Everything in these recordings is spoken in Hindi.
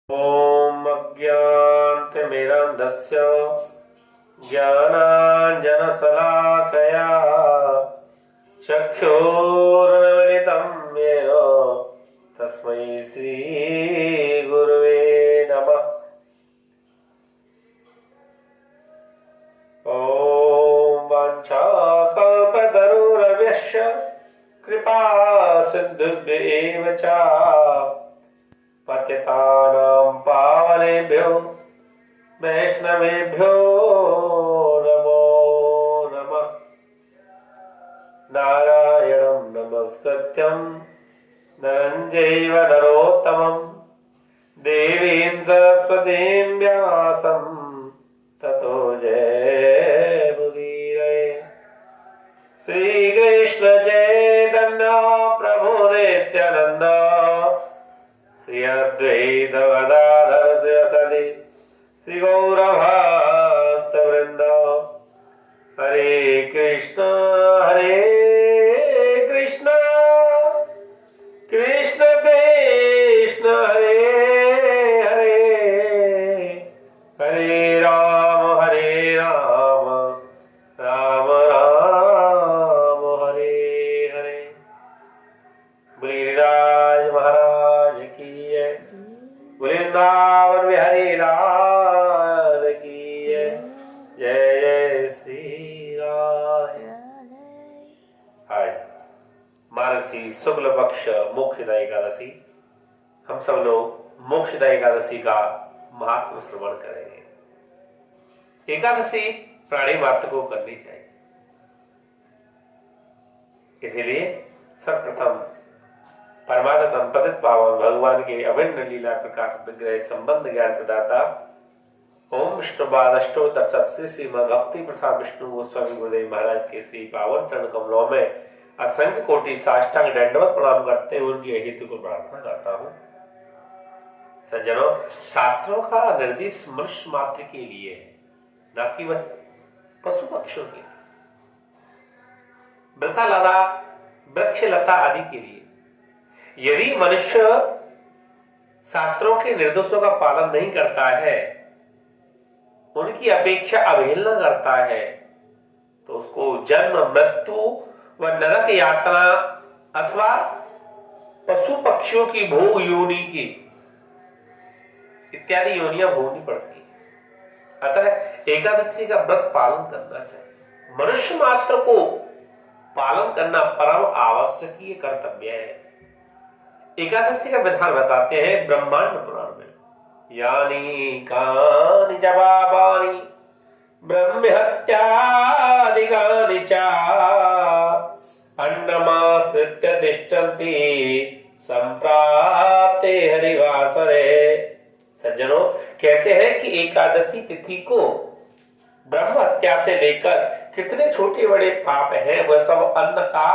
ॐ अज्ञानतिमिरन्धस्य ज्ञानाञ्जनशलाकया चक्षुरुन्मिलितं येन तस्मै श्रीगुरुवे नमः। ॐ वाञ्छाकल्पतरुर्भ्यश्च कृपा सिन्धुभ्येव च पतितानां पावनेभ्यो वैष्णवेभ्यो नमो नमः। नारायणं नमस्कृत्यं नरं चैव नरोत्तमं देवीं सरस्वतीं व्यासं ततो जयमुदीरये। श्रीकृष्ण चैतन्य प्रभु नित्यानंद श्री अद्वैत गदाधर शिवसदि श्री गौरभक्तवृंद। हरे कृष्ण कृष्ण कृष्ण हरे हरे, हरे राम राम राम हरे हरे। गिरिराज महाराज की जय, वृंदावन बिहारी लाल की जय। जय जय श्री राम। आज मार्गशीर्ष शुक्ल पक्ष मोक्षदा एकादशी। हम सब लोग मोक्षदा एकादशी का महात्म श्रवण करेंगे। एकादशी प्राणी मात्र को करनी चाहिए, इसीलिए सर्वप्रथम परमात्म पतित पावन भगवान के अभिन्न लीला प्रकाश विग्रह संबंध ज्ञान प्रदाता ओम विष्णुपादष्टोत्तर सत्स्य श्रीमद् भक्ति प्रसाद विष्णु गोस्वामी गुरुदेव महाराज के श्री पावन चरण कमलों में असंख्य कोटि साष्टांग दंडवत प्रणाम करते हुए उनकी हेतु को प्रार्थना करता हूँ। सज्जनों, शास्त्रों का निर्देश मनुष्य मात्र के लिए है, न कि वह पशु पक्षियों के लिए, वृथा लता वृक्ष लता आदि के लिए। यदि मनुष्य शास्त्रों के निर्देशों का पालन नहीं करता है, उनकी अपेक्षा अवहेलना करता है, तो उसको जन्म मृत्यु व नरक यातना अथवा पशु पक्षियों की भोग योनि की इत्यादि योनियां भोगनी पड़ती है। अतः एकादशी का व्रत पालन करना चाहिए। मनुष्य मात्र को पालन करना परम आवश्यकीय कर्तव्य है। एकादशी का विधान बताते हैं ब्रह्मांड पुराण में। यानी कानि जवाबानि ब्रह्महत्यादिगानि च अन्नमाश्रित्य तिष्ठन्ति संप्राप्ते हरिवासरे। सज्जनों, कहते हैं कि एकादशी तिथि को ब्रह्म हत्या से लेकर कितने छोटे बड़े पाप हैं, वह सब अन्न का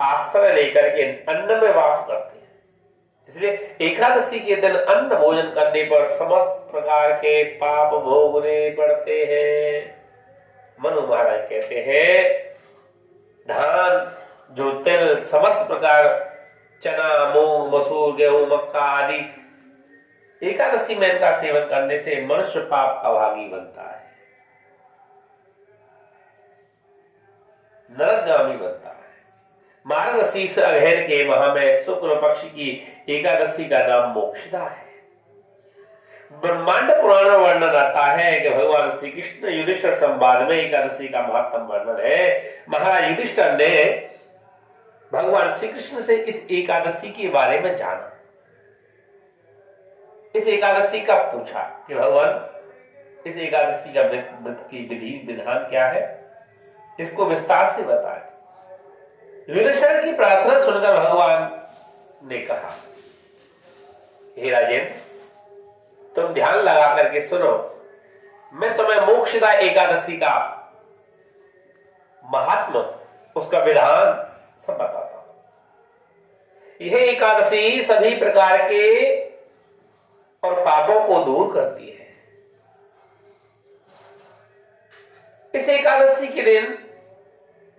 आश्रय लेकर के अन्न में वास करते हैं। इसलिए एकादशी के दिन अन्न भोजन करने पर समस्त प्रकार के पाप भोगने पड़ते हैं। मनु महाराज कहते हैं धान, जो तिल, समस्त प्रकार चना, मूंग, मसूर, गेहूं, मक्का आदि एकादशी में इनका सेवन करने से मनुष्य पाप का भागी बनता है, नरकगामी बनता है। मार्गशीर्ष अग्रहण के माह में शुक्ल पक्ष की एकादशी का नाम मोक्षदा है। ब्रह्मांड पुराण में वर्णन आता है कि भगवान श्री कृष्ण युधिष्ठिर संवाद में एकादशी का महत्व वर्णन है। महाराज युधिष्ठिर ने भगवान श्री कृष्ण से इस एकादशी के बारे में जाना, इस एकादशी का पूछा कि भगवान इस एकादशी का व्रत की विधि विधान क्या है, इसको विस्तार से बताएं। युधिष्ठिर की प्रार्थना सुनकर भगवान ने कहा, हे राजेंद्र, तुम ध्यान लगा करके सुनो, मैं तुम्हें मोक्षदा एकादशी का महात्मा, उसका विधान सब बताता हूं। यह एकादशी सभी प्रकार के और पापों को दूर करती है। इस एकादशी के दिन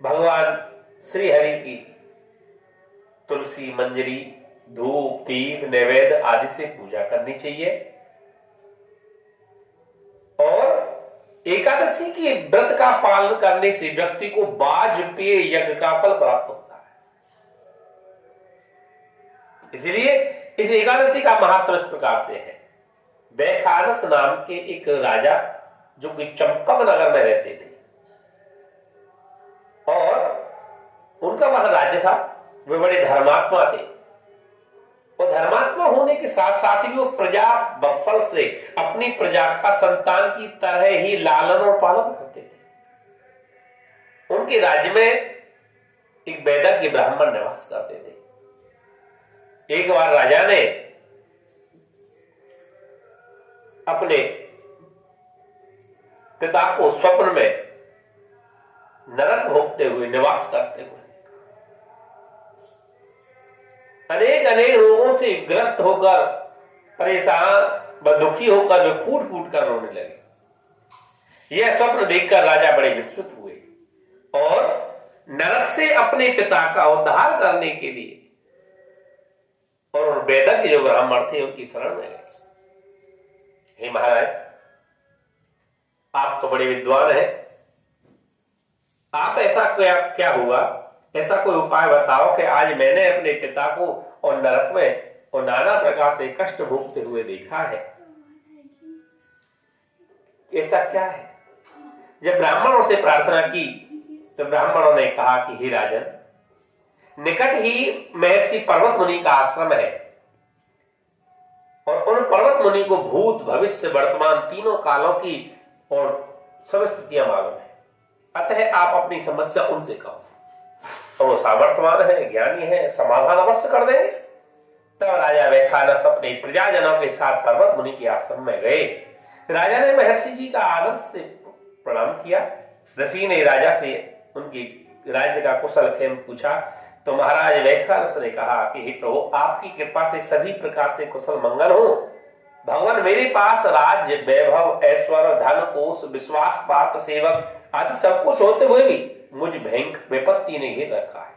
भगवान श्री हरि की तुलसी, मंजरी, धूप, दीप, नैवेद्य आदि से पूजा करनी चाहिए। एकादशी के व्रत का पालन करने से व्यक्ति को वाजपेय यज्ञ का फल प्राप्त होता है। इसलिए इस एकादशी का महत्व इस प्रकार से है। वैखानस नाम के एक राजा जो कि चंपक नगर में रहते थे और उनका वहां राज्य था, वे बड़े धर्मात्मा थे और धर्मात्मा होने के साथ साथ ही वो प्रजा वत्सल से अपनी प्रजा का संतान की तरह ही लालन और पालन करते थे। उनके राज्य में एक वैदज्ञ ब्राह्मण निवास करते थे। एक बार राजा ने अपने पिता को स्वप्न में नरक भोगते हुए, निवास करते हुए, अनेक अनेक रोगों से ग्रस्त होकर, परेशान व दुखी होकर वे फूट फूट कर रोने लगे। यह स्वप्न देखकर राजा बड़े विस्मित हुए और नरक से अपने पिता का उद्धार करने के लिए और वेदज्ञ जो ब्राह्मण थे उनकी शरण में गए। हे महाराज, आप तो बड़े विद्वान हैं, आप ऐसा क्या हुआ, ऐसा कोई उपाय बताओ कि आज मैंने अपने पिता को और नरक में और नाना प्रकार से कष्ट भोगते हुए देखा है। ऐसा क्या है? जब ब्राह्मणों से प्रार्थना की तो ब्राह्मणों ने कहा कि हे राजन, निकट ही महर्षि पर्वत मुनि का आश्रम है और उन पर्वत मुनि को भूत, भविष्य, वर्तमान तीनों कालों की और सब स्थितियां मालूम है। अतः आप अपनी समस्या उनसे कहो और वो सामर्थ्यवान है, ज्ञानी है, समाधान अवश्य कर देंगे। तब राजा वैखानस अपने प्रजाजनों के साथ पर्वत मुनि के आश्रम में गए। राजा ने महर्षि जी का आदर से प्रणाम किया। ऋषि ने राजा से उनकी राज्य का कुशल क्षेम पूछा तो महाराज वैखानस ने कहा कि हे प्रभु, आपकी कृपा से सभी प्रकार से कुशल मंगल हो। भगवान, मेरे पास राज्य, वैभव, ऐश्वर्य, धन, कोष, विश्वास पात्र, सेवक आदि सब कुछ होते हुए भी मुझ भयंकर विपत्ति ने घेर रखा है।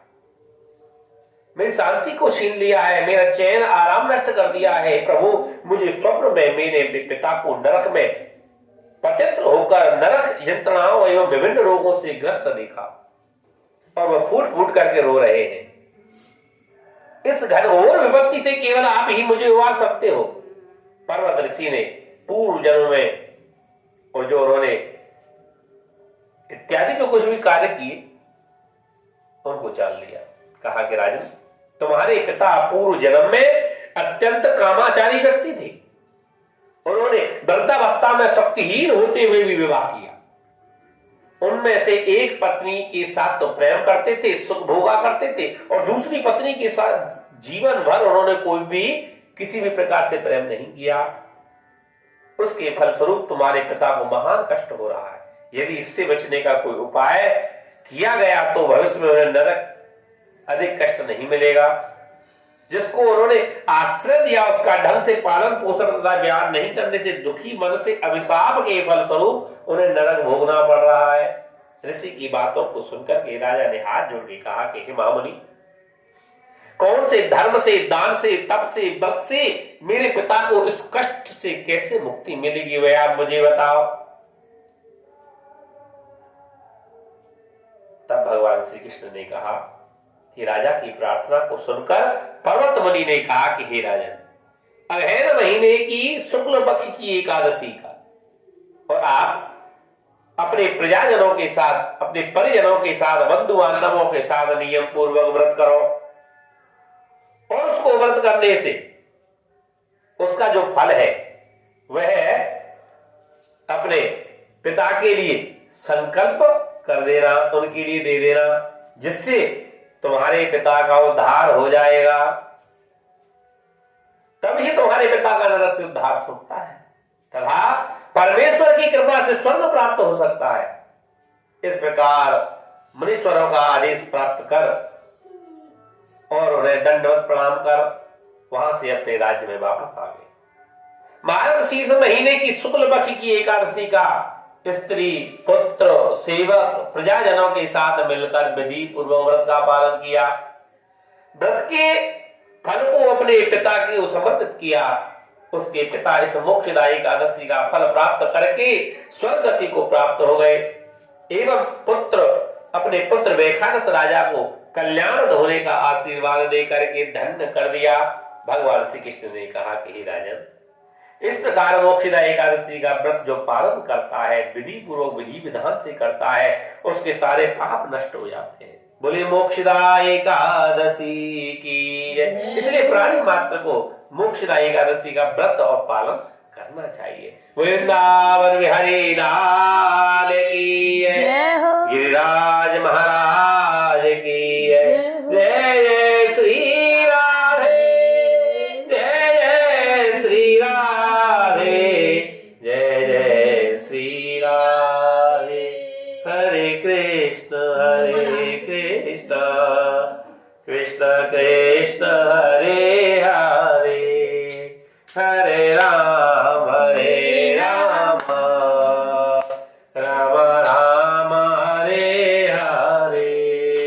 मेरी शांति को छीन लिया है, मेरा चैन आराम नष्ट कर दिया है। प्रभु, मुझे स्वप्न में मेरे पिता को नरक में पतित होकर नरक यंत्रणाओं एवं विभिन्न रोगों से ग्रस्त देखा और वह फूट फूट करके रो रहे हैं। इस घनघोर विपत्ति से केवल आप ही मुझे उबार सकते हो। पर्वत ऋषि ने पूर्व जन्म में और जो उन्होंने इत्यादि जो कुछ भी कार्य किए उनको जान लिया। कहा कि राजन, तुम्हारे पिता पूर्व जन्म में अत्यंत कामाचारी व्यक्ति थे। उन्होंने वृद्धावस्था में शक्तिहीन होते हुए भी विवाह किया। उनमें से एक पत्नी के साथ तो प्रेम करते थे, सुख भोगा करते थे और दूसरी पत्नी के साथ जीवन भर उन्होंने कोई भी किसी भी प्रकार से प्रेम नहीं किया। उसके फलस्वरूप तुम्हारे पिता को महान कष्ट हो रहा है। यदि इससे बचने का कोई उपाय किया गया तो भविष्य में उन्हें नरक अधिक कष्ट नहीं मिलेगा। जिसको उन्होंने आश्रय दिया उसका ढंग से पालन पोषण तथा व्यायाम नहीं करने से दुखी मन से अभिशाप के फलस्वरूप उन्हें नरक भोगना पड़ रहा है। ऋषि की बातों को सुनकर के राजा ने हाथ जोड़ के कहा कि हे महामुनि, कौन से धर्म से, दान से, तप से, व्रत से मेरे पिता को इस कष्ट से कैसे मुक्ति मिलेगी, वह आप मुझे बताओ। तब भगवान श्री कृष्ण ने कहा कि राजा की प्रार्थना को सुनकर पर्वत मुनि ने कहा कि हे राजन, अगहन महीने की शुक्ल पक्ष की एकादशी का और आप अपने प्रजाजनों के साथ, अपने परिजनों के साथ, बंधु बांधवों के साथ नियम पूर्वक व्रत करो और उसको व्रत करने से उसका जो फल है वह अपने पिता के लिए संकल्प कर देना, उनके लिए दे देना, जिससे तुम्हारे पिता का उद्धार हो जाएगा। तभी तुम्हारे पिता का नरक से उद्धार सकता है तथा परमेश्वर की कृपा से स्वर्ग प्राप्त हो सकता है। इस प्रकार मुनीश्वरों का आदेश प्राप्त कर और उन्हें दंडवत प्रणाम कर वहां से अपने राज्य में वापस आ गए। मार्गशीर्ष महीने की शुक्ल पक्ष की एकादशी का स्त्री, पुत्र, सेवक, प्रजाजनों के साथ मिलकर विधि पूर्वक व्रत का पालन किया। व्रत के फल को अपने पिता को समर्पित किया। उसके पिता इस मोक्षदायी एकादशी का फल प्राप्त करके स्वर्ग गति को प्राप्त हो गए एवं पुत्र अपने पुत्र वैखानस राजा को कल्याण होने का आशीर्वाद देकर के धन्य कर दिया। भगवान श्री कृष्ण ने कहा कि हे राजन, इस प्रकार मोक्षदा एकादशी का व्रत जो पालन करता है, विधि पूर्वक विधि विधान से करता है, उसके सारे पाप नष्ट हो जाते हैं। बोले मोक्षदा एकादशी की जय। इसलिए प्राणी मात्र को मोक्षदा एकादशी का व्रत और पालन करना चाहिए। वृंदावन बिहारी लाल की जय। गिरिराज महाराज